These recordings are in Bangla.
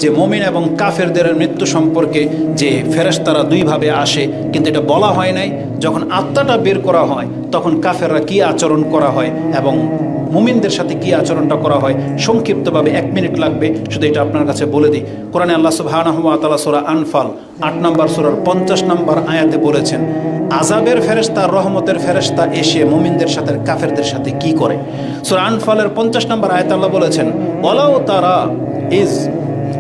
যে মুমিন এবং কাফেরদের মৃত্যু সম্পর্কে যে ফেরেশতারা দুইভাবে আসে, কিন্তু এটা বলা হয় নাই যখন আত্মাটা বের করা হয় তখন কাফেররা কি আচরণ করা হয় এবং মুমিনদের সাথে কি আচরণটা করা হয়। সংক্ষিপ্তভাবে 1 মিনিট লাগবে, শুধু এটা আপনার কাছে বলে দিই। কোরআনে আল্লাহ সুবহানাহু ওয়া তাআলা সূরা আনফাল 8 নম্বর সূরার 50 নম্বর আয়াতে বলেছেন, আযাবের ফেরেশতা রহমতের ফেরেশতা এসে মুমিনদের সাথে কাফেরদের সাথে কি করে। সূরা আনফালের 50 নম্বর আয়াতে আল্লাহ বলেছেন, ওয়ালাউ তারা ইজ,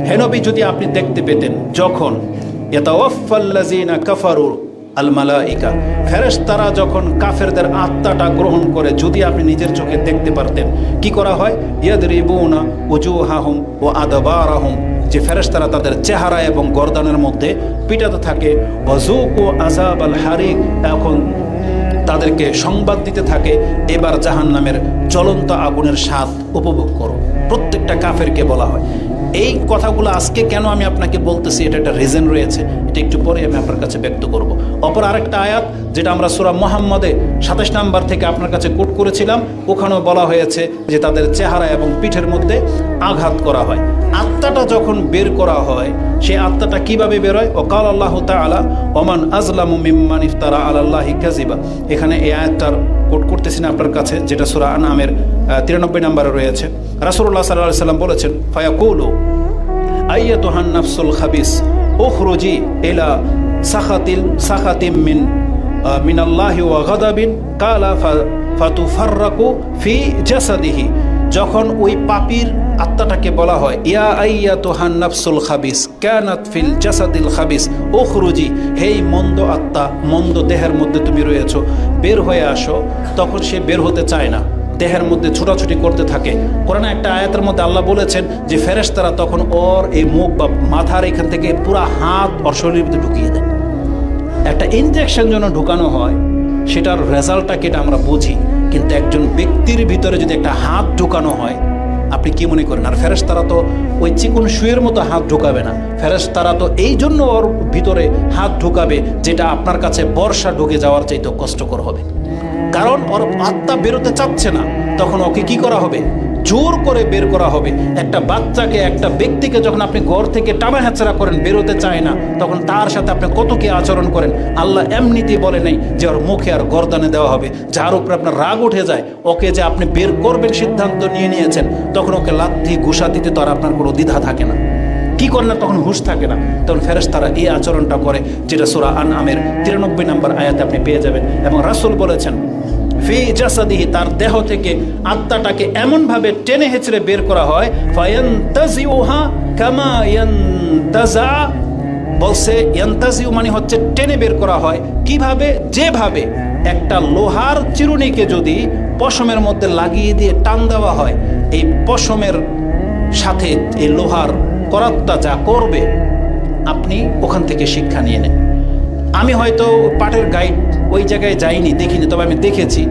হে নবী যদি আপনি দেখতে পেতেন যখন ইয়াতাওয়াফাল্লাযিনা কাফারু আল মালাইকা, ফেরেশতারা যখন কাফেরদের আত্মাটা গ্রহণ করে, যদি আপনি নিজের চোখে দেখতে পারতেন কি করা হয়। ইয়াদরিবুনা উজুহাহুম ওয়া আদবারাহুম, যে ফেরেশতারা তাদের চেহারা এবং গর্দানের মধ্যে পিটাতে থাকে। ওয়াজুকু আযাবাল হারিক, এখন তাদেরকে সংবাদ দিতে থাকে এবার জাহান্নামের জ্বলন্ত আগুনের স্বাদ উপভোগ করো। প্রত্যেকটা কাফেরকে বলা হয়। এই কথাগুলো আজকে কেন আমি আপনাকে বলতেছি, এটা একটা রিজন রয়েছে, এটা একটু পরে আমি আপনার কাছে ব্যক্ত করব। অপর আরেকটা আয়াত যেটা আমরা সূরা মুহাম্মাদে 27 নম্বর থেকে আপনার কাছে কোট করেছিলাম, ওখানেও বলা হয়েছে যে তাদের চেহারা এবং পিঠের মধ্যে আঘাত করা হয়। আত্মাটা যখন বের করা হয়, সেই আত্মাটা কিভাবে বের হয়। ওয়াকাল আল্লাহু তাআলা ওমান আযলামু মিম্মান ইফতারা আলাল্লাহি কাযিবা, এখানে এই আয়াতটার কোট করতেছি না আপনার কাছে, যেটা সূরা আনআমের 93 নম্বরে রয়েছে। রাসূলুল্লাহ সাল্লাল্লাহু আলাইহি ওয়াসাল্লাম বলেছেন, ফায়াকুলু আইয়াতুহান নাফসুল খাবিস উখরুজি ইলা সাখাতিম মিনাল্লাহি ওয়া গাদাবিন কালা ফাতুফাররাকু ফি জাসাদিহি, যখন ওই পাপীর আত্মাটাকে বলা হয়, ইয়া আইয়াতুহান নাফসুল খাবিস কানাত ফিল জাসাদিল খাবিস উখরুজি, হেই মন্দ আত্মা, মন্দ দেহের মধ্যে তুমি রয়েছো, বের হয়ে আসো, তখন সে বের হতে চায় না, দেহের মধ্যে ছুটাছুটি করতে থাকে। কোরআনে একটা আয়াতের মধ্যে আল্লাহ বলেছেন যে ফেরেশতারা তখন ওর এই মুখ বা মাথার এখান থেকে পুরা হাত ওর শরীরের মধ্যে ঢুকিয়ে দেয়। একটা ইনজেকশন যেন ঢুকানো হয়, সেটার রেজাল্টটা কেটে আমরা বুঝি, কিন্তু একজন ব্যক্তির ভিতরে যদি একটা হাত ঢুকানো হয়, আপনি কি মনে করেন? আর ফেরেশতারা তো ওই চিকন শুয়ের মতো হাত ঢুকাবে না, ফেরেশতারা তো এই জন্য ওর ভিতরে হাত ঢুকাবে যেটা আপনার কাছে বর্ষা ঢুকে যাওয়ার চাইতেও কষ্টকর হবে, কারণ ওর আত্মা বেরোতে চাচ্ছে না। তখন ওকে কি করা হবে? জোর করে বের করা হবে। একটা বাচ্চাকে, একটা ব্যক্তিকে যখন আপনি ঘর থেকে টানা হেঁচড়া করেন, বেরোতে চায় না, তখন তার সাথে আপনি কত কি আচরণ করেন। আল্লাহ এমনিতেই বলে নেই যে ওর মুখে আর গর্দানে দেওয়া হবে। যার উপরে আপনার রাগ উঠে যায়, ওকে যে আপনি বের করবেন সিদ্ধান্ত নিয়েছেন, তখন ওকে লাথি ঘুষা দিতে তো আর আপনার কোনো দ্বিধা থাকে না, কি করেন না, তখন হুঁশ থাকে না। তখন ফেরেশতারা এই আচরণটা করে, যেটা সূরা আনআমের 93 নম্বর আয়াতে আপনি পেয়ে যাবেন। এবং রাসূল বলেছেন, ফি জাসাদিহি, তার দেহ থেকে আত্মাটাকে এমনভাবে টেনে হেঁচড়ে বের করা হয়, ফায়ান্তাজিউহা কামা ইয়ান্তাজা, বলছে ইয়ান্তাজিউ মানে হচ্ছে টেনে বের করা হয়। কিভাবে? যেভাবে একটা লোহার চিরুনিকে যদি পশমের মধ্যে লাগিয়ে দিয়ে টান দেওয়া হয়, এই পশমের সাথে এই লোহার করাতটা যা করবে, আপনি ওখান থেকে শিক্ষা নিয়ে নেন। আমি হয়তো পাটের গাইড ওই জায়গায় যাইনি, দেখিনি, তবে আমি দেখেছি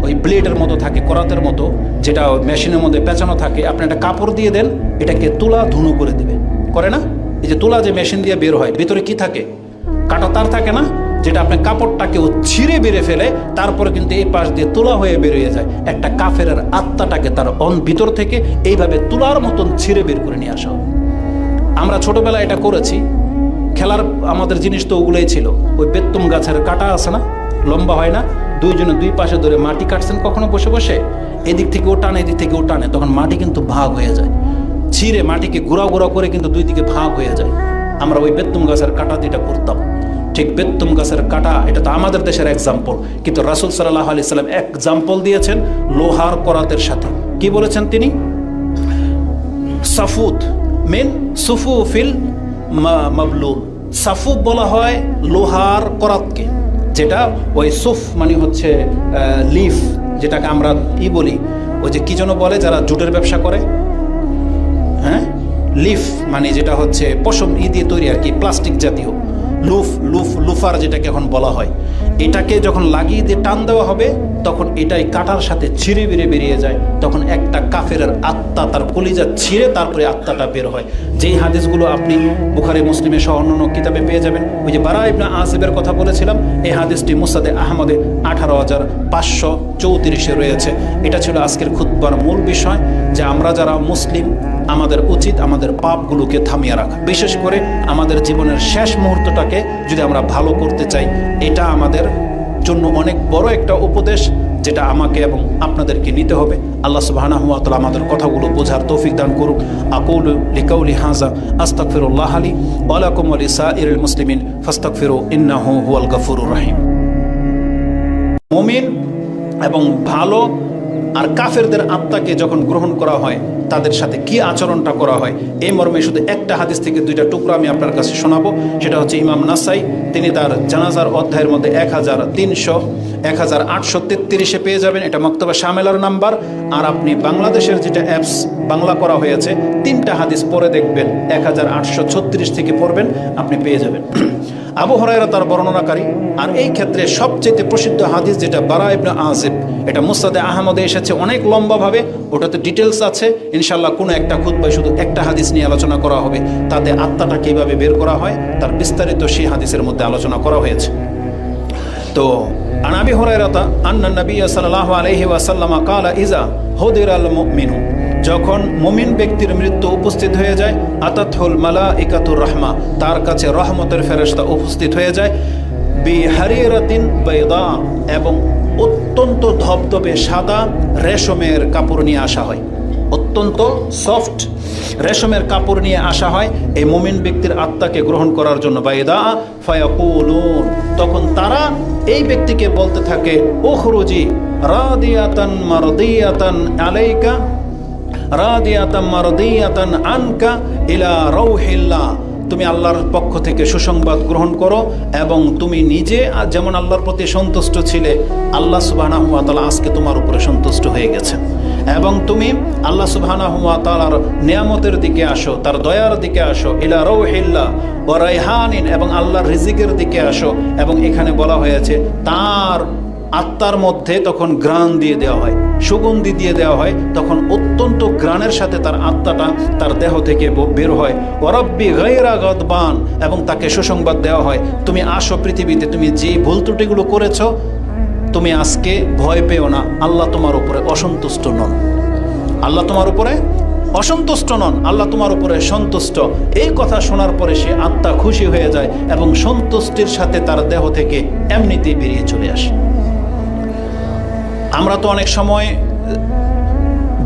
ওই ব্লেডের মতো থাকে, করাতের মতো, যেটা মেশিনের মধ্যে পেঁচানো থাকে। আপনি একটা কাপড় দিয়ে দেন, এটাকে তুলা ধুনো করে দেবে, করে না? এই যে তুলা যে মেশিন দিয়ে বের হয়, ভিতরে কি থাকে? কাটা তার থাকে না, যেটা আপনি কাপড়টাকে ছিঁড়ে বেড়ে ফেলে, তারপরে কিন্তু এই পাশ দিয়ে তুলা হয়ে বেরিয়ে যায়। একটা কাফেরের আত্মাটাকে তার ভিতর থেকে এইভাবে তুলার মতন ছিঁড়ে বের করে নিয়ে আসা হয়। আমরা ছোটবেলায় এটা করেছি, খেলার আমাদের জিনিস তো ওগুলোই ছিল। ওই বেত্তুম গাছের কাটা আছে না, লম্বা হয় না, দুইজনে দুই পাশে ধরে মাটি কাটছেন কখনো বসে বসে, এদিক থেকে ও টানে, এদিক থেকে ও টানে, তখন মাটি কিন্তু ভাগ হয়ে যায়, ছিঁড়ে মাটিকে গুঁড়া গুঁড়া করে কিন্তু দুই দিকে ভাগ হয়ে যায়। আমরা ওই বেত্তুম গাছের কাটা দিয়ে এটা করতাম। ঠিক বেত্তুম গাছের কাটা, এটা তো আমাদের দেশের এক্সাম্পল, কিন্তু রাসূল সাল্লাল্লাহু আলাইহি সাল্লাম এক্সাম্পল দিয়েছেন লোহার করাতের সাথে। কি বলেছেন তিনি? সাফুদ মিন সুফুফিল মাবলুল, সাফুফ বলা হয় লোহার করাতকে, যেটা ওই সুফ মানে হচ্ছে লিফ, যেটাকে আমরা বলি, ওই যে কি যেন বলে যারা জুটের ব্যবসা করে, হ্যাঁ, লিফ মানে যেটা হচ্ছে পশম দিয়ে তৈরি আর কি, প্লাস্টিক জাতীয়, লুফার যেটাকে এখন বলা হয়। এটাকে যখন লাগিয়ে দিয়ে টান দেওয়া হবে, তখন এটাই কাঁটার সাথে ছিঁড়ে বেড়ে বেরিয়ে যায়, তখন একটা কাফেরের আত্মা তার কলিজা ছিঁড়ে তারপরে আত্মাটা বের হয়। যেই হাদিসগুলো আপনি বুখারী মুসলিমে সহ অন্যান্য কিতাবে পেয়ে যাবেন। ওই যে বারা ইবনে আযিবের কথা বলেছিলাম, এই হাদিসটি মুসনাদে আহমদে 18,534 রয়েছে। এটা ছিল আজকের খুতবার মূল বিষয়, যে আমরা যারা মুসলিম আমাদের উচিত আমাদের পাপগুলোকে থামিয়ে রাখা, বিশেষ করে আমাদের জীবনের শেষ মুহূর্তটাকে যদি আমরা ভালো করতে চাই। এটা আমাদের জন্য অনেক বড় একটা উপদেশ, যেটা আমাকে এবং আপনাদেরকে নিতে হবে। আল্লাহ সুবহানাহু ওয়া তাআলা আমাদের কথাগুলো বোঝার তৌফিক দান করুক। আকুলু লিকাউলি হাযা আস্তাগফিরুল্লাহ লি ওয়া লাকুম ওয়া লিসাইরিল মুসলিমিন ফাস্তাগফিরু ইন্নাহু হুয়াল গফুরুর রহিম। মুমিন এবং ভালো আর কাফেরদের আত্মাকে যখন গ্রহণ করা হয় তাদের সাথে কি আচরণটা করা হয়, এই মর্মে শুধু একটা হাদিস থেকে দুইটা টুকরা আমি আপনার কাছে শোনাবো। সেটা হচ্ছে ইমাম নাসাই, তিনি তার জানাজার অধ্যায়ের মধ্যে 1833 পেয়ে যাবেন। এটা মক্তবা শামেলার নাম্বার। আর আপনি বাংলাদেশের যেটা অ্যাপস বাংলা করা হয়েছে, 3টা হাদিস পরে দেখবেন, 1836 থেকে পড়বেন, আপনি পেয়ে যাবেন। আবু হুরায়রা তার বর্ণনাকারী। আর এই ক্ষেত্রে সবচেয়ে প্রসিদ্ধ হাদিস যেটা বারা ইবনে আযিব, এটা মুসনাদে আহমদে এসেছে অনেক লম্বাভাবে, ওটাতে ডিটেলস আছে। ইনশাআল্লাহ কোনো একটা খুতবায় শুধু একটা হাদিস নিয়ে আলোচনা করা হবে, তাতে আত্মাটা কীভাবে বের করা হয় তার বিস্তারিত সেই হাদিসের মধ্যে আলোচনা করা হয়েছে। তো আন আবি হুরায়রা আন্না নবী সাল্লাল্লাহু আলাইহি ওয়াসাল্লাম ক্বালা ইযা হুদিরাল মুমিনু, যখন মুমিন ব্যক্তির মৃত্যু উপস্থিত হয়ে যায়, আতাতহুল মালাইকাতুর রাহমা, তার কাছে রহমতের ফেরেশতা উপস্থিত হয়ে যায়, বিহারিরাতিন বাইদা, এবং অত্যন্ত ধবধবে সাদা রেশমের কাপড় নিয়ে আসা হয়, অত্যন্ত সফট রেশমের কাপড় নিয়ে আসা হয় এই মুমিন ব্যক্তির আত্মাকে গ্রহণ করার জন্য। বাইদা ফায়াকুলুন, তখন তারা এই ব্যক্তিকে বলতে থাকে, উখরুজি রাদিয়াতান মারদিয়াতান আলাইকা রাদিয়াতান মারদিয়াতান আনকা ইলা রাউহিল্লাহ, তুমি আল্লাহর পক্ষ থেকে সুসংবাদ গ্রহণ করো এবং তুমি নিজে যেমন আল্লাহর প্রতি সন্তুষ্ট ছিলে, আল্লাহ সুবহানাহু ওয়া তাআলা আজকে তোমার উপরে সন্তুষ্ট হয়ে গেছেন, এবং তুমি আল্লাহ সুবহানাহু ওয়া তাআলার নিয়ামতের দিকে আসো, তার দয়ার দিকে আসো, ইলা রাউহিল্লাহ ওয়া রাইহানিন, এবং আল্লাহর রিজিকের দিকে আসো। এবং এখানে বলা হয়েছে তার আত্মার মধ্যে তখন ঘ্রাণ দিয়ে দেওয়া হয়, সুগন্ধি দিয়ে দেওয়া হয়, তখন অত্যন্ত ঘ্রাণের সাথে তার আত্মাটা তার দেহ থেকে বের হয়। ওয়ারাব্বি গায়রা গাদবান, এবং তাকে সুসংবাদ দেওয়া হয়, তুমি আসো পৃথিবীতে, তুমি যে ভুল ত্রুটিগুলো করেছো তুমি আজকে ভয় পেও না, আল্লাহ তোমার উপরে অসন্তুষ্ট নন, আল্লাহ তোমার উপরে অসন্তুষ্ট নন, আল্লাহ তোমার উপরে সন্তুষ্ট। এই কথা শোনার পরে সে আত্মা খুশি হয়ে যায় এবং সন্তুষ্টির সাথে তার দেহ থেকে এমনিতেই বেরিয়ে চলে আসে। আমরা তো অনেক সময়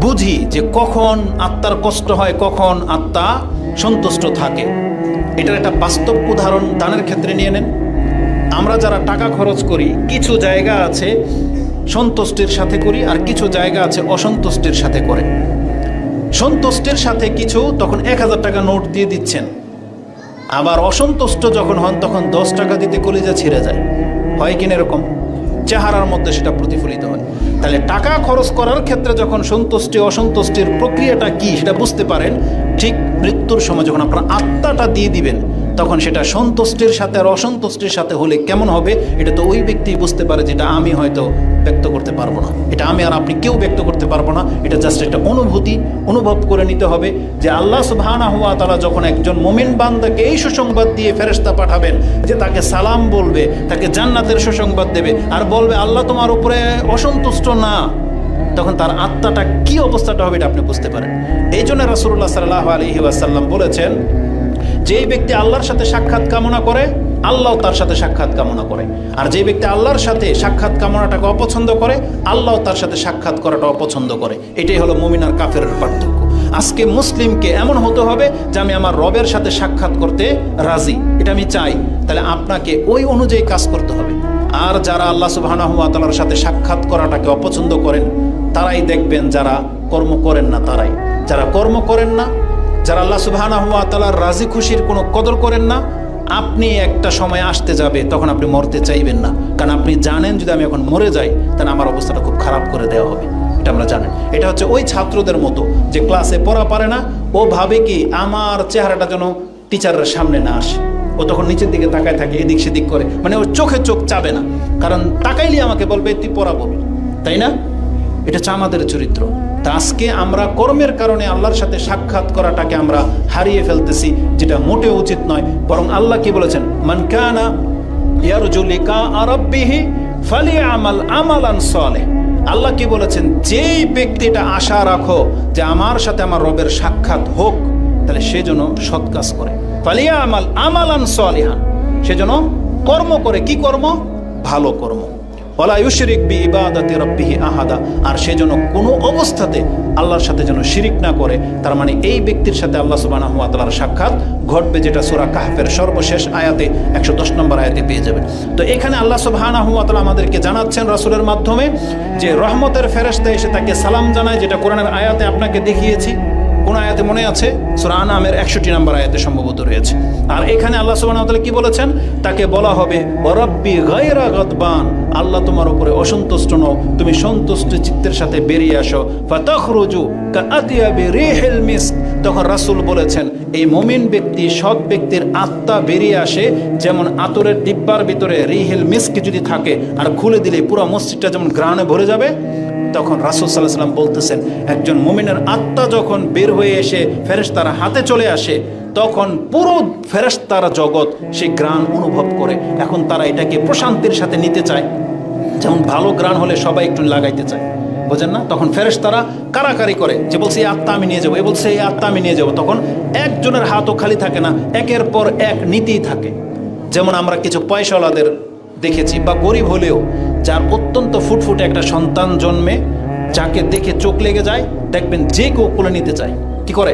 বুঝি যে কখন আত্মার কষ্ট হয়, কখন আত্মা সন্তুষ্ট থাকে। এটার একটা বাস্তব উদাহরণ দানের ক্ষেত্রে নিয়ে নেন। আমরা যারা টাকা খরচ করি, কিছু জায়গা আছে সন্তুষ্টির সাথে করি আর কিছু জায়গা আছে অসন্তুষ্টির সাথে করে। সন্তুষ্টির সাথে কিছু তখন 1000 টাকা নোট দিয়ে দিচ্ছেন, আবার অসন্তুষ্ট যখন হন তখন 10 টাকা দিতে কলিজা ছিঁড়ে যায়, হয় কিনা এরকম? চেহারার মধ্যে সেটা প্রতিফলিত হয়। তাহলে টাকা খরচ করার ক্ষেত্রে যখন সন্তুষ্টি অসন্তুষ্টির প্রক্রিয়াটা কি সেটা বুঝতে পারেন, ঠিক মৃত্যুর সময় যখন আপনার আত্মাটা দিয়ে দিবেন তখন সেটা সন্তুষ্টির সাথে আর অসন্তুষ্টির সাথে হলে কেমন হবে এটা তো ওই ব্যক্তি বুঝতে পারে, যেটা আমি হয়তো ব্যক্ত করতে পারবো না, এটা আমি আর আপনি কেউ ব্যক্ত করতে পারবো না। এটা জাস্ট একটা অনুভূতি, অনুভব করে নিতে হবে যে আল্লাহ সুবহানাহু ওয়া তাআলা যখন একজন মুমিন বান্দাকে এই সুসংবাদ দিয়ে ফেরেশতা পাঠাবেন যে তাকে সালাম বলবে, তাকে জান্নাতের সুসংবাদ দেবে আর বলবে আল্লাহ তোমার উপরে অসন্তুষ্ট না, তখন তার আত্মাটা কি অবস্থাটা হবে এটা আপনি বুঝতে পারেন। এই জন্য রাসূলুল্লাহ সাল্লাল্লাহু আলাইহি ওয়াসাল্লাম বলেছেন, যেই ব্যক্তি আল্লাহর সাথে সাক্ষাৎ কামনা করে আল্লাহ তার সাথে সাক্ষাৎ কামনা করে, আর যে ব্যক্তি আল্লাহর সাথে সাক্ষাৎ কামনাটাকে অপছন্দ করে আল্লাহ তার সাথে সাক্ষাৎ করাটা অপছন্দ করে। এটাই হলো মুমিন আর কাফেরের পার্থক্য। আজকে মুসলিমকে এমন হতে হবে যে আমি আমার রবের সাথে সাক্ষাৎ করতে রাজি, এটা আমি চাই, তাহলে আপনাকে ওই অনুযায়ী কাজ করতে হবে। আর যারা আল্লাহ সুবহানাহু ওয়া তাআলার সাথে সাক্ষাৎ করাটাকে অপছন্দ করেন তারাই দেখবেন যারা কর্ম করেন না, তারাই যারা কর্ম করেন না, যারা আল্লাহ সুবহানাহু ওয়া তাআলার রাজি খুশির কোনো কদর করেন না, আপনি একটা সময় আসতে যাবে তখন আপনি মরতে চাইবেন না, কারণ আপনি জানেন যদি আমি এখন মরে যাই তাহলে আমার অবস্থাটা খুব খারাপ করে দেওয়া হবে। এটা আমরা জানেন। এটা হচ্ছে ওই ছাত্রদের মতো যে ক্লাসে পড়া পারে না, ও ভাবে কি আমার চেহারাটা যেন টিচারের সামনে না আসে, ও তখন নিচের দিকে তাকায় থাকে, এদিক সেদিক করে, মানে ওর চোখে চোখ চাবে না, কারণ তাকাইলে আমাকে বলবে তুই পড়া বলবি, তাই না? এটা হচ্ছে আমাদের চরিত্র। তা আজকে আমরা কর্মের কারণে আল্লাহর সাথে সাক্ষাৎ করাটাকে আমরা হারিয়ে ফেলতেছি, যেটা মোটেও উচিত নয়। বরং আল্লাহ কি বলেছেন, মান কানা ইয়ারজু লিকা রাব্বিহি ফালিয়ামাল আমালান সালিহ। আল্লাহ কি বলেছেন, যেই ব্যক্তিটা আশা রাখো যে আমার সাথে আমার রবের সাক্ষাৎ হোক, তাহলে সে যেন সৎ কাজ করে। ফালিয়ামাল আমালান সালিহান, সে যেন কর্ম করে। কি কর্ম? ভালো কর্ম। ওয়ালা ইউশরিক বিইবাদাতি রাব্বিহি আহাদা, আর সে যেন কোনো অবস্থাতে আল্লাহর সাথে যেন শিরিক না করে। তার মানে এই ব্যক্তির সাথে আল্লাহ সুবহানাহু ওয়া তাআলার সাক্ষাৎ ঘটবে, যেটা সূরা কাহফের সর্বশেষ আয়াতে 110 নম্বর আয়াতে পেয়ে যাবেন। তো এখানে আল্লাহ সুবহানাহু ওয়া তাআলা আমাদেরকে জানাচ্ছেন রাসূলের মাধ্যমে যে রহমতের ফেরেশতা এসে তাকে সালাম জানায়, যেটা কোরআনের আয়াতে আপনাকে দেখিয়েছি। কোন আয়াতে মনে আছে? সূরা আনআমের 61 নম্বর আয়াতে সম্ভবত রয়েছে। আর এখানে আল্লাহ সুবহানাহু ওয়া তাআলা কি বলেছেন? তাকে বলা হবে ওয়া রাব্বি গায়রা গাদবান, আল্লাহ তোমার উপরে অসন্তুষ্ট নও, তুমি সন্তুষ্ট চিত্তের সাথে বেরিয়ে আসো। ফাতাখরুজু কাআতিয়াবি রিহিল মিস্ক, তখন রাসূল বলেছেন এই মুমিন ব্যক্তি, সৎ ব্যক্তির আত্মা বেরিয়ে আসে যেমন আতরের ডিব্বার ভিতরে রিহিল মিস্ক যদি থাকে আর খুলে দিলে পুরো মসজিদটা যেমন ঘ্রাণে ভরে যাবে। তখন রাসূল সাল্লাল্লাহু আলাইহি ওয়াসাল্লাম বলতেছেন একজন মুমিনের আত্মা যখন বের হয়ে এসে ফেরেশতার হাতে চলে আসে, তখন পুরো ফেরেশতারা জগৎ সেই ঘ্রাণ অনুভব করে। এখন তারা এটাকে প্রশান্তির সাথে নিতে চায়, যেমন ভালো ঘ্রাণ হলে সবাই একটু লাগাইতে চায়, বোঝেন না? তখন ফেরেশতারা কারাকারি করে, যে বলছে এই আত্মা আমি নিয়ে যাবো, এ বলছে এই আত্মা আমি নিয়ে যাবো। তখন একজনের হাতও খালি থাকে না, একের পর এক নিতেই থাকে। যেমন আমরা কিছু পয়সাওয়ালাদের দেখেছি, বা গরিব হলেও যার অত্যন্ত ফুটফুটে একটা সন্তান জন্মে, যাকে দেখে চোখ লেগে যায়, দেখবেন যে কেউ কোলে নিতে চায়। কি করে?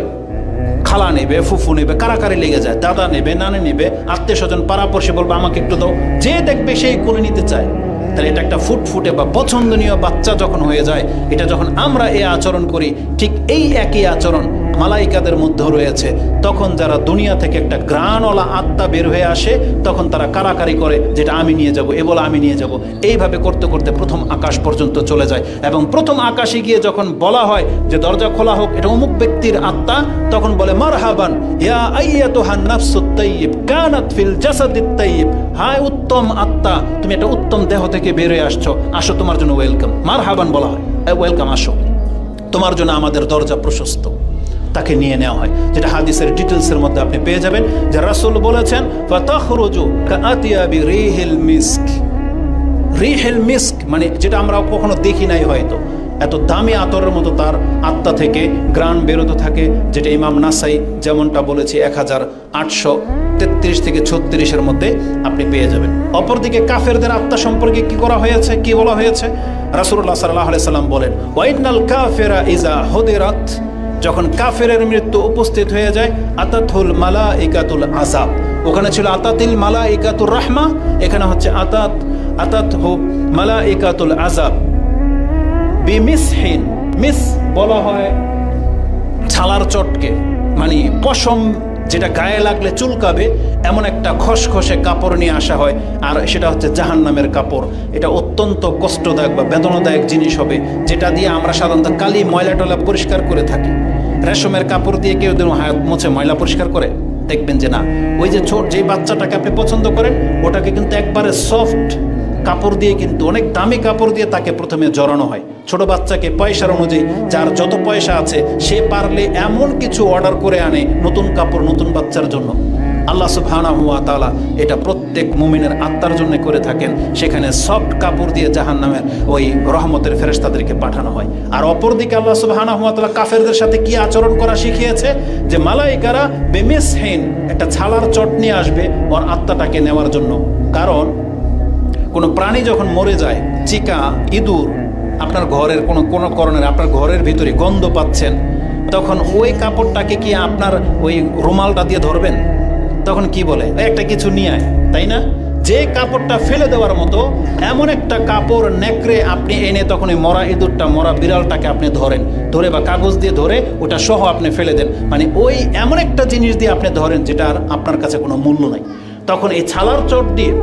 খালা নেবে, ফুফু নেবে, কারাকারি লেগে যায়, দাদা নেবে, নানি নেবে, আত্মীয় স্বজন পাড়াপড়শি বলবে আমাকে একটু দাও, যে দেখবে সেই কোলে নিতে চায়। তাহলে এটা একটা ফুটফুটে বা পছন্দনীয় বাচ্চা যখন হয়ে যায়, এটা যখন আমরা এই আচরণ করি, ঠিক এই একই আচরণ মালাইকাদের মধ্যেও রয়েছে। তখন যারা দুনিয়া থেকে একটা ঘ্রাণওয়ালা আত্মা বের হয়ে আসে, তখন তারা কারাকারি করে, যেটা আমি নিয়ে যাব, এ বলে আমি নিয়ে যাব। এইভাবে করতে করতে প্রথম আকাশ পর্যন্ত চলে যায়, এবং প্রথম আকাশে গিয়ে যখন বলা হয় যে দরজা খোলা হোক, এটা অমুক ব্যক্তির আত্মা, তখন বলে মারহাবান ইয়া আইয়াতুহান নাফসুত তাইয়্যিব কানাত ফিল জাসাদিত তাইয়্যিব, হায় উত্তম আত্মা, তুমি একটা উত্তম দেহ থেকে বের হয়ে আসছো, আসো তোমার জন্য ওয়েলকাম। মারহাবান বলা হয়, ওয়েলকাম, আসো, তোমার জন্য আমাদের দরজা প্রশস্ত। তাকে নিয়ে নেওয়া হয়, যেটা হাদিসের ডিটেলসের মধ্যে আপনি পেয়ে যাবেন, যে রাসূল বলেছেন ফাতাখরুজু কাআতিয়াবি রিহিল মিস্ক। রিহিল মিস্ক মানে যেটা আমরা কখনো দেখি নাই, হয়তো এত দামি আতরের মতো তার আত্মা থেকে ঘ্রাণ বেরোতে থাকে, যেটা ইমাম নাসাই যেমনটা বলেছে 1833 থেকে 36-এর মধ্যে আপনি পেয়ে যাবেন। অপরদিকে কাফেরদের আত্মা সম্পর্কে কি করা হয়েছে, কি বলা হয়েছে? রাসূলুল্লাহ সাল্লাল্লাহু আলাইহি সাল্লাম বলেন ওয়াইনাল কাফিরা ইজা হুদিরাত, যখন কাফেরের মৃত্যু উপস্থিত হয়ে যায়, আতাতুল মালাইকাতুল আযাব, ওখানে ছিল আতাতিল মালাইকাতুর রাহমা, এখানে হচ্ছে আতাতহু মালাইকাতুল আযাব বিমিসহিন। মিস বলা হয় ছালার চটকে, মানে পশম যেটা গায়ে লাগলে চুলকাবে, এমন একটা খসখসে কাপড় নিয়ে আসা হয়, আর সেটা হচ্ছে জাহান্নামের কাপড়। এটা অত্যন্ত কষ্টদায়ক বা বেদনাদায়ক জিনিস হবে, যেটা দিয়ে আমরা সাধারণত কালি ময়লা টয়লা পরিষ্কার করে থাকি। রেশমের কাপড় দিয়ে কেউ হাত মুছে ময়লা পরিষ্কার করে? দেখবেন যে না। ওই যে যে বাচ্চাটাকে আপনি পছন্দ করেন, ওটাকে কিন্তু একবারে সফট কাপড় দিয়ে, কিন্তু অনেক দামি কাপড় দিয়ে তাকে প্রথমে জড়ানো হয়। ছোট বাচ্চাকে পয়সার অনুযায়ী, যার যত পয়সা আছে সে পারলে এমন কিছু অর্ডার করে আনে নতুন কাপড় নতুন বাচ্চার জন্য। আল্লাহ সুবহানাহু ওয়া তাআলা এটা প্রত্যেক মুমিনের আত্মার জন্য করে থাকেন। সেখানে সফট কাপড় দিয়ে জাহান্নামের ওই রহমতের ফেরেশতাদেরকে পাঠানো হয়। আর অপরদিকে আল্লাহ সুবহানাহু ওয়া তাআলা কাফেরদের সাথে কি আচরণ করা শিখিয়েছে, যে মালাইকারা বেমিসহিন একটা ছালার চট নিয়ে আসবে ওর আত্মাটাকে নেওয়ার জন্য। কারণ কোনো প্রাণী যখন মরে যায়, চিকা, ইঁদুর, আপনার ঘরের কোনো কারণে আপনার ঘরের ভিতরে গন্ধ পাচ্ছেন, তখন ওই কাপড়টাকে কি আপনার ওই রুমালটা দিয়ে ধরবেন? তখন কি বলে, একটা কিছু নিয়ে আয়, তাই না? যে কাপড়টা ফেলে দেওয়ার মতো এমন একটা কাপড় নেকড়ে আপনি এনে তখন ওই মরা ইঁদুরটা, মরা বিড়ালটাকে আপনি ধরে বা কাগজ দিয়ে ধরে ওটা সহ আপনি ফেলে দেন। মানে ওই এমন একটা জিনিস দিয়ে আপনি ধরেন যেটার আপনার কাছে কোনো মূল্য নাই। তখন এই ছালার চট দিয়ে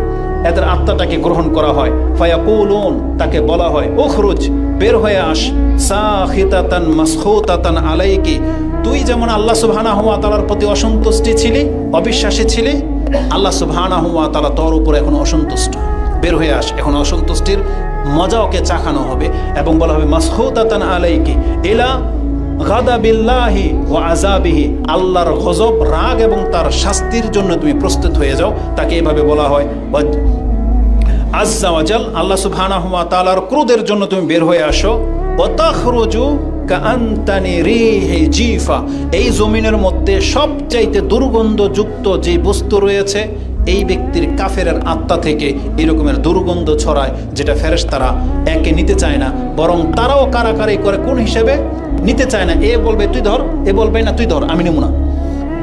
এদের আত্মাটাকে গ্রহণ করা হয়। ফায়াকুলুন, তাকে বলা হয় উখরুজ, বের হয়ে আস, সাখিতাতান মাসখুতাতান আলাইকি, তুই যেমন আল্লাহ সুবহানাহু ওয়া তাআলার প্রতি অসন্তুষ্টি ছিলি, অবিশ্বাসী ছিলি, আল্লাহ সুবহানাহু ওয়া তাআলা তোর উপরে এখন অসন্তুষ্ট। বের হয়ে আস, এখন অসন্তুষ্টির মজা ওকে চাখানো হবে এবং বলা হবে মাসখুতাতান আলাইকি ইলা গাদাবিল্লাহি ওয়া আযাবিহি, আল্লাহর গজব, রাগ এবং তার শাস্তির জন্য তুমি প্রস্তুত হয়ে যাও। তাকে এভাবে বলা হয় আজ্জা ওয়া জাল, আল্লাহ সুবহানাহু ওয়া তাআলার ক্রোধের জন্য তুমি বের হয়ে আসো। ওয়া তাখরুজু কাআনতানি রিহি জিফা, এই জমিনের মধ্যে সবচাইতে দুর্গন্ধযুক্ত যে বস্তু রয়েছে এই ব্যক্তির কাফেরের আত্মা থেকে এরকমের দুর্গন্ধ ছড়ায়, যেটা ফেরেশতারা একে নিতে চায় না, বরং তারাও কারাকারি করে কোন হিসেবে নিতে চায় না। এ বলবে তুই ধর, এ বলবে না তুই ধর, আমি নেব না,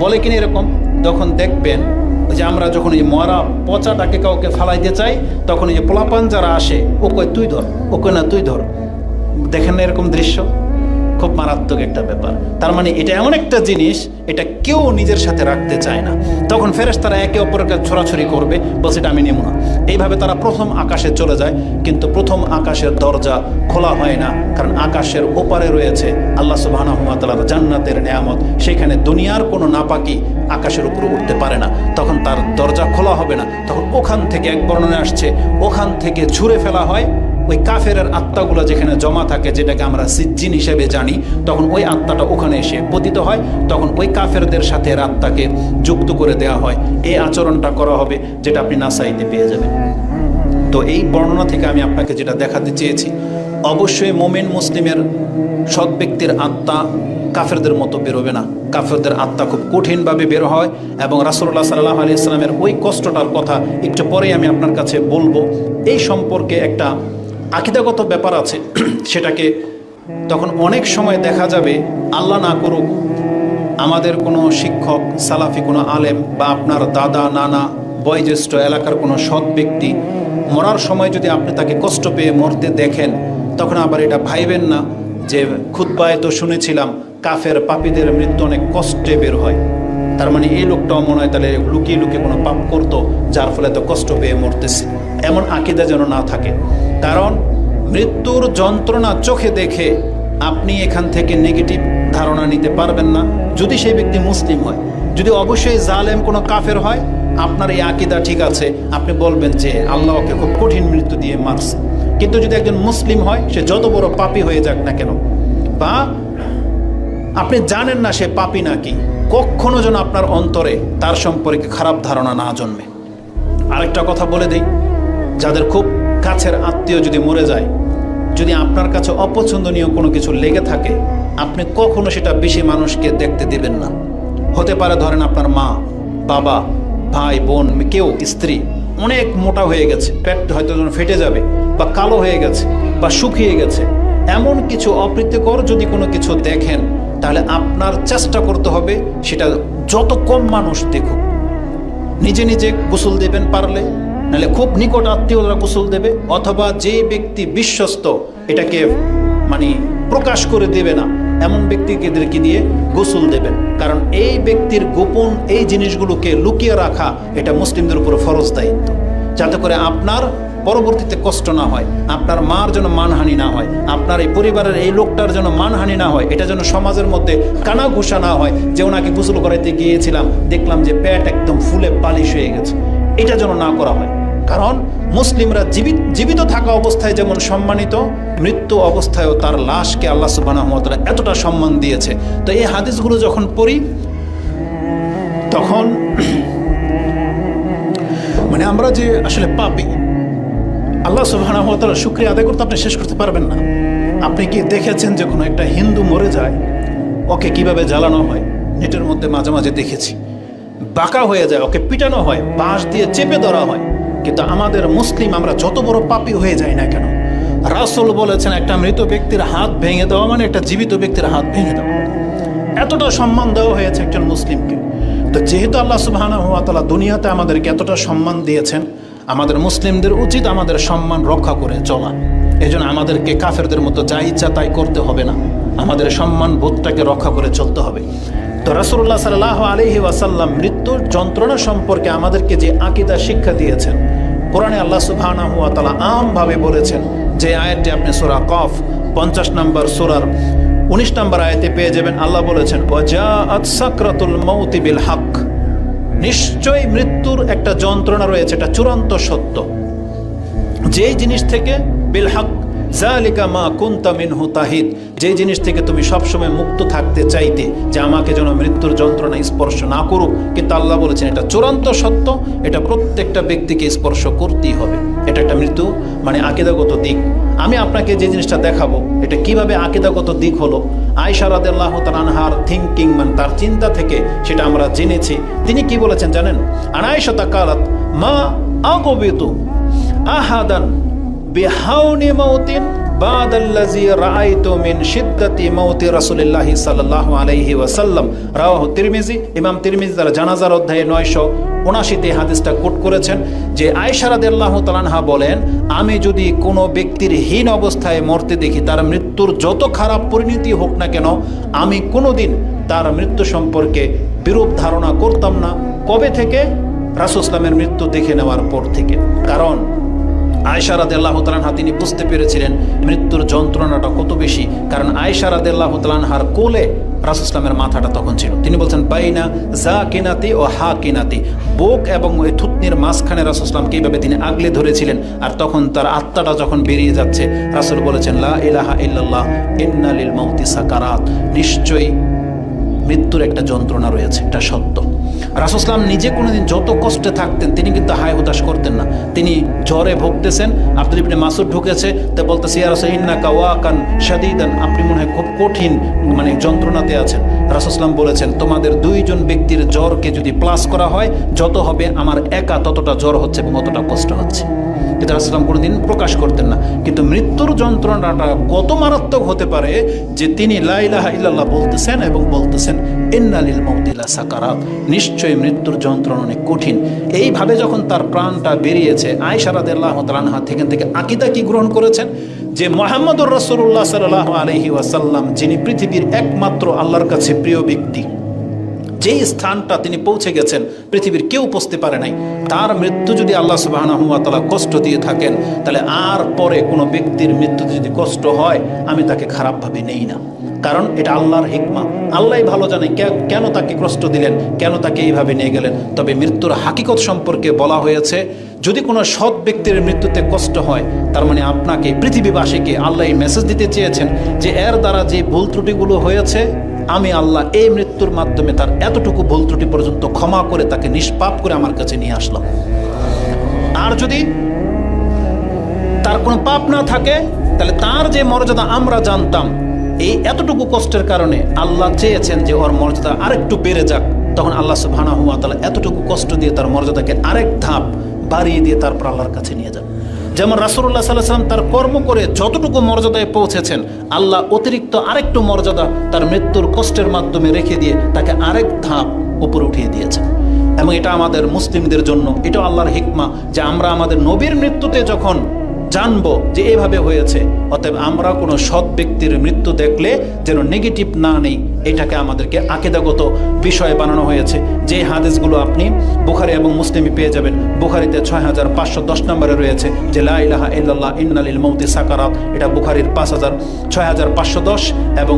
বলে কিনা এরকম। যখন দেখবেন যে আমরা যখন এই মরা পচাটাকে কাউকে ফালাইতে চাই, তখন এই যে পোলাপান যারা আসে, ও কয় তুই ধর, ও কয় না তুই ধর। দেখেন না এরকম দৃশ্য, খুব মারাত্মক একটা ব্যাপার। তার মানে এটা এমন একটা জিনিস, এটা কেউ নিজের সাথে রাখতে চায় না। তখন ফেরেশতারা একে অপরের কাছে ছড়াছড়ি করবে, বলছে এটা আমি নেব না। এইভাবে তারা প্রথম আকাশে চলে যায়, কিন্তু প্রথম আকাশের দরজা খোলা হয় না, কারণ আকাশের ওপারে রয়েছে আল্লাহ সুবহানাহু ওয়া তাআলার জান্নাতের নেয়ামত। সেখানে দুনিয়ার কোনো নাপাকি আকাশের উপরে উঠতে পারে না, তখন তার দরজা খোলা হবে না। তখন ওখান থেকে, এক বর্ণনায় আসছে, ওখান থেকে ছুঁড়ে ফেলা হয় ওই কাফেরের আত্মাগুলো যেখানে জমা থাকে, যেটাকে আমরা সিজ্জিন হিসেবে জানি, তখন ওই আত্মাটা ওখানে এসে পতিত হয়। তখন ওই কাফেরদের সাথে এর আত্মাকে যুক্ত করে দেওয়া হয়। এই আচরণটা করা হবে, যেটা আপনি নাসাইতে পেয়ে যাবেন। তো এই বর্ণনা থেকে আমি আপনাকে যেটা দেখাতে চেয়েছি, অবশ্যই মুমিন মুসলিমের সৎ ব্যক্তির আত্মা কাফেরদের মতো বেরোবে না। কাফেরদের আত্মা খুব কঠিনভাবে বের হয়, এবং রাসূলুল্লাহ সাল্লাল্লাহু আলাইহি ওয়াসাল্লামের ওই কষ্টটার কথা একটু পরেই আমি আপনার কাছে বলবো। এই সম্পর্কে একটা আকীদাগত ব্যাপার আছে, সেটাকে তখন অনেক সময় দেখা যাবে, আল্লাহ না করুক, আমাদের কোনো শিক্ষক, সালাফি কোনো আলেম, বা আপনার দাদা, নানা, বয়োজ্যেষ্ঠ এলাকার কোনো সৎ ব্যক্তি মরার সময় যদি আপনি তাকে কষ্ট পেয়ে মরতে দেখেন, তখন আবার এটা ভাইবেন না যে খুতবায় তো শুনেছিলাম কাফের পাপীদের মৃত্যু অনেক কষ্টে বের হয়, তার মানে এই লোকটাও মনে হয় তাহলে লুকিয়ে লুকিয়ে কোনো পাপ করতো, যার ফলে তো কষ্ট পেয়ে মরতেছে। এমন আকীদা যেন না থাকে, কারণ মৃত্যুর যন্ত্রণা চোখে দেখে আপনি এখান থেকে নেগেটিভ ধারণা নিতে পারবেন না, যদি সেই ব্যক্তি মুসলিম হয়। যদি অবশ্যই জালেম কোনো কাফের হয়, আপনার এই আকীদা ঠিক আছে, আপনি বলবেন যে আল্লাহ ওকে খুব কঠিন মৃত্যু দিয়ে মারছে। কিন্তু যদি একজন মুসলিম হয়, সে যত বড় পাপী হয়ে যাক না কেন, বা আপনি জানেন না সে পাপী নাকি, কখনো যেন আপনার অন্তরে তার সম্পর্কে খারাপ ধারণা না জন্মে। আরেকটা কথা বলে দিই, যাদের খুব কাছের আত্মীয় যদি মরে যায়, যদি আপনার কাছে অপছন্দনীয় কোনো কিছু লেগে থাকে, আপনি কখনো সেটা বেশি মানুষকে দেখতে দেবেন না। হতে পারে ধরেন আপনার মা, বাবা, ভাই, বোন, কেউ, স্ত্রী অনেক মোটা হয়ে গেছে, পেট হয়তো ফেটে যাবে, বা কালো হয়ে গেছে, বা শুকিয়ে গেছে, এমন কিছু অপ্রীতিকর যদি কোনো কিছু দেখেন, তাহলে আপনার চেষ্টা করতে হবে সেটা যত কম মানুষ দেখুক। নিজে নিজে গোসল দেবেন পারলে, নাহলে খুব নিকট আত্মীয়রা গোসল দেবে, অথবা যে ব্যক্তি বিশ্বস্ত এটাকে মানে প্রকাশ করে দেবে না, এমন ব্যক্তিদেরকে দিয়ে গোসল দেবেন। কারণ এই ব্যক্তির গোপন এই জিনিসগুলোকে লুকিয়ে রাখা এটা মুসলিমদের উপর ফরজ দায়িত্ব, যাতে করে আপনার পরবর্তীতে কষ্ট না হয়, আপনার মার যেন মানহানি না হয়, আপনার এই পরিবারের এই লোকটার যেন মানহানি না হয়, এটা যেন সমাজের মধ্যে কানা ঘুষা না হয় যে ওনাকে গোসল করাইতে গিয়েছিলাম, দেখলাম যে পেট একদম ফুলে পালিশ হয়ে গেছে, এটা যেন না করা হয়। কারণ মুসলিমরা জীবিত থাকা অবস্থায় যেমন সম্মানিত, মৃত্যু অবস্থায়ও তার লাশকে আল্লাহ সুবহানাহু ওয়া তাআলা এতটা সম্মান দিয়েছে। তো এই হাদিসগুলো যখন পড়ি, তখন মানে আমরা যে আসলে পাপী, আল্লাহ সুবহানাহু ওয়া তাআলার শুকরিয়া আদায় করতে আপনি শেষ করতে পারবেন না। আপনি কি দেখেছেন যে কোনো একটা হিন্দু মরে যায়, ওকে কিভাবে জ্বালানো হয়? নেটের মধ্যে মাঝে মাঝে দেখেছি, বাঁকা হয়ে যায়, ওকে পিটানো হয়, বাঁশ দিয়ে চেপে ধরা হয়। কিন্তু আমাদের মুসলিম আমরা যত বড় পাপী হয়ে যাই না কেন, রাসূল বলেছেন একটা মৃত ব্যক্তির হাত ভেঙে দেওয়া মানে একটা জীবিত ব্যক্তির হাত ভেঙে দেওয়া। এতটা সম্মান দেওয়া হয়েছে একজন মুসলিমকে। তো যেহেতু আল্লাহ সুবহানাহু ওয়া তাআলা দুনিয়াতে আমাদেরকে এতটা সম্মান দিয়েছেন, আমাদের মুসলিমদের উচিত আমাদের সম্মান রক্ষা করে চলা। এই জন্য আমাদেরকে কাফেরদের মতো যা ইচ্ছা তাই করতে হবে না, আমাদের সম্মান বোধটাকে রক্ষা করে চলতে হবে। তো রাসূলুল্লাহ সাল্লাল্লাহু আলাইহি ওয়াসাল্লাম মৃত্যুর যন্ত্রণা সম্পর্কে আমাদেরকে যে আকীদা শিক্ষা দিয়েছেন, কোরআনে আল্লাহ সুবহানাহু ওয়া তাআলা আমভাবে বলেছেন। যে আয়াতটি আপনি সূরা কফ 50 নম্বর সূরার 19 নম্বর আয়াতে পেয়ে যাবেন। আল্লাহ বলেছেন, ওয়াজাআত সাকরাতুল মাউতি বিল হক, নিশ্চয়ই মৃত্যুর একটা যন্ত্রণা রয়েছে, এটা চূড়ান্ত সত্য। যেই জিনিস থেকে বিল হক যালিকা মা কুনতা মিনহু তাহিদ, যে জিনিস থেকে তুমি সবসময় মুক্ত থাকতে চাইতে, যে আমাকে যেন মৃত্যুর যন্ত্রণা স্পর্শ না করুক, কিন্তু আল্লাহ বলেছেন এটা চূড়ান্ত সত্য, এটা প্রত্যেকটা ব্যক্তিকে স্পর্শ করতেই হবে। এটা একটা মৃত্যু মানে আকীদাগত দিক। আমি আপনাকে যে জিনিসটা দেখাবো এটা কিভাবে আকীদাগত দিক হলো, আয়েশা রাদিয়াল্লাহু তাআলা আনহার থিংকিং মানে তার চিন্তা থেকে সেটা আমরা জেনেছি। তিনি কি বলেছেন জানেন? আয়েশা তাকালাত মা আগবিতু আহাদান বিহাউনি মাউতিন বাদাল্লাযী রাআইতু মিন শিদ্দাতি মাউতি রাসূলিল্লাহি সাল্লাল্লাহু আলাইহি ওয়াসাল্লাম, রাওয়াহু তিরমিজি। ইমাম তিরমিজি তার জানাজার অধ্যায়ে 979 হাদিসটা কোট করেছেন যে আয়েশা রাদিয়াল্লাহু তাআলা আনহা বলেন, আমি যদি কোনো ব্যক্তির হীন অবস্থায় মরতে দেখি, তার মৃত্যুর যত খারাপ পরিণতি হোক না কেন, আমি কোনোদিন তার মৃত্যু সম্পর্কে বিরূপ ধারণা করতাম না। কবে থেকে? রাসূল ইসলামের মৃত্যু দেখে নেওয়ার পর থেকে। কারণ আয়েশা রাদিয়াল্লাহু তাআলা আনহা তিনি বুঝতে পেরেছিলেন মৃত্যুর যন্ত্রণাটা কত বেশি। কারণ আয়েশা রাদিয়াল্লাহু তাআলা আনহার কোলে রাসূল ইসলামের মাথাটা তখন ছিল। তিনি বলছেন বাইনা জাকিনাতি ও হাকিনাতি, বুক এবং ওই থুতনির মাঝখানে রাসূল ইসলামকে এইভাবে তিনি আগলে ধরেছিলেন। আর তখন তার আত্মাটা যখন বেরিয়ে যাচ্ছে, রাসূল বলেছেন লা ইলাহা ইল্লাল্লাহ ইন্না লিল মাউতি সাকারাত, নিশ্চয়ই মৃত্যুর একটা যন্ত্রণা রয়েছে, এটা সত্য। রাসূল ইসলাম নিজে কোনোদিন যত কষ্টে থাকতেন তিনি কিন্তু হায় হতাশ করতেন না। তিনি জ্বরে ভুগতেছেন, আব্দুল্লাহ ইবনে মাসউদ ঢুকেছে, তা বলতেছে ইয়া রাসূল ইন্নাকা ওয়াকান শাদীদান, আপনি মনে হয় খুব কঠিন মানে যন্ত্রণাতে আছেন। রাসূল ইসলাম বলেছেন তোমাদের দুইজন ব্যক্তির জ্বরকে যদি প্লাস করা হয়, যত হবে আমার একা ততটা জ্বর হচ্ছে এবং অতটা কষ্ট হচ্ছে। কিন্তু রাসূল ইসলাম কোনোদিন প্রকাশ করতেন না। কিন্তু মৃত্যুর যন্ত্রণাটা কত মারাত্মক হতে পারে যে তিনি লা ইলাহা ইল্লাল্লাহ বলতেছেন এবং বলতেছেন ইন্না লিল মাউতি লাসাকারাত, নিশ্চয়ই মৃত্যুর যন্ত্রণা অনেক কঠিন। এইভাবে যখন তার প্রাণটা বেরিয়েছে, আয়েশা রাদিয়াল্লাহু তাআলা আনহা থেকে আকীদা কি গ্রহণ করেছেন যে মুহাম্মদুর রাসূলুল্লাহ সাল্লাল্লাহু আলাইহি ওয়াসাল্লাম যিনি পৃথিবীর একমাত্র আল্লাহর কাছে প্রিয় ব্যক্তি, যেই স্থানটা তিনি পৌঁছে গেছেন পৃথিবীর কেউ পৌঁছতে পারে নাই, তার মৃত্যু যদি আল্লাহ সুবহানাহু ওয়া তাআলা কষ্ট দিয়ে থাকেন, তাহলে আর পরে কোনো ব্যক্তির মৃত্যুতে যদি কষ্ট হয় আমি তাকে খারাপভাবে নেই না। কারণ এটা আল্লাহর হিকমা, আল্লাহই ভালো জানে কেন তাকে কষ্ট দিলেন, কেন তাকে এইভাবে নিয়ে গেলেন। তবে মৃত্যুর হাকিকত সম্পর্কে বলা হয়েছে, যদি কোনো সৎ ব্যক্তির মৃত্যুতে কষ্ট হয়, তার মানে আপনাকে পৃথিবীবাসীকে আল্লাহ এই মেসেজ দিতে চেয়েছেন যে এর দ্বারা যে ভুল ত্রুটিগুলো হয়েছে, আমি আল্লাহ এই মৃত্যুর মাধ্যমে তার এতটুকু ভুল ত্রুটি পর্যন্ত ক্ষমা করে তাকে নিষ্পাপ করে আমার কাছে নিয়ে আসলাম। আর যদি তার কোনো পাপ না থাকে, তাহলে তার যে মর্যাদা আমরা জানতাম, এই এতটুকু কষ্টের কারণে আল্লাহ চেয়েছেন যে ওর মর্যাদা আরেকটু বেড়ে যাক। তখন আল্লাহ সুবহানাহু ওয়া তাআলা এতটুকু কষ্ট দিয়ে তার মর্যাদাকে আরেক ধাপ বাড়িয়ে দিয়ে তারপর আল্লাহর কাছে নিয়ে যান। যেমন রাসূলুল্লাহ সাল্লাল্লাহু আলাইহি ওয়াসাল্লাম তার কর্ম করে যতটুকু মর্যাদায় পৌঁছেছেন, আল্লাহ অতিরিক্ত আরেকটু মর্যাদা তার মৃত্যুর কষ্টের মাধ্যমে রেখে দিয়ে তাকে আরেক ধাপ উপরে উঠিয়ে দিয়েছেন। এবং এটা আমাদের মুসলিমদের জন্য এটা আল্লাহর হিকমা যে আমরা আমাদের নবীর মৃত্যুতে যখন জানবো যে এভাবে হয়েছে, অতএব আমরা কোনো সৎ ব্যক্তির মৃত্যু দেখলে যেন নেগেটিভ না নেই, এটাকে আমাদেরকে আকীদাগত বিষয় বানানো হয়েছে। যে হাদিসগুলো আপনি বুখারী এবং মুসলিমে পেয়ে যাবেন। বুখারীতে 6510 নম্বরে রয়েছে যে লা ইলাহা ইল্লাল্লাহ ইন্না লিল মাউতি সাকারাত, এটা বুখারীর 6510 এবং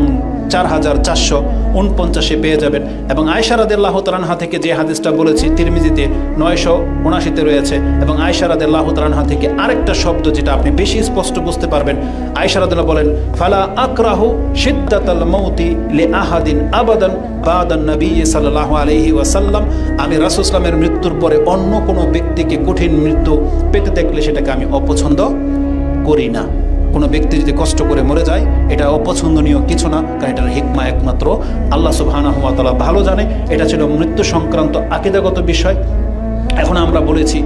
4449 পেয়ে যাবেন। এবং আয়েশা রাদিয়াল্লাহু তাআলা আনহা থেকে যে হাদিসটা বলেছি তিরমিজিতে 979 রয়েছে। এবং আয়েশা রাদিয়াল্লাহু তাআলা আনহা থেকে আরেকটা শব্দ যেটা আপনি বেশি স্পষ্ট বুঝতে পারবেন, আয়েশা রাদিয়াল্লাহু বলেন ফালা আকরাহু শিদ্দাতাল মাউতি লিআহাদিন আবাদান বাদান নবী সাল্লাল্লাহু আলাইহি ওয়াসাল্লাম, আমি রাসূল সাল্লামের মৃত্যুর পরে অন্য কোনো ব্যক্তিকে কঠিন মৃত্যু পেতে দেখলে সেটাকে আমি অপছন্দ করি না। কোনো ব্যক্তি যদি কষ্ট করে মরে যায় এটা অপছন্দনীয় কিছু না, কারণ এটার হিকমা একমাত্র আল্লাহ সুবহানাহু ওয়া তাআলা ভালো জানে। এটা ছিল মৃত্যু সংক্রান্ত আকীদাগত বিষয়। এখন আমরা বলেছি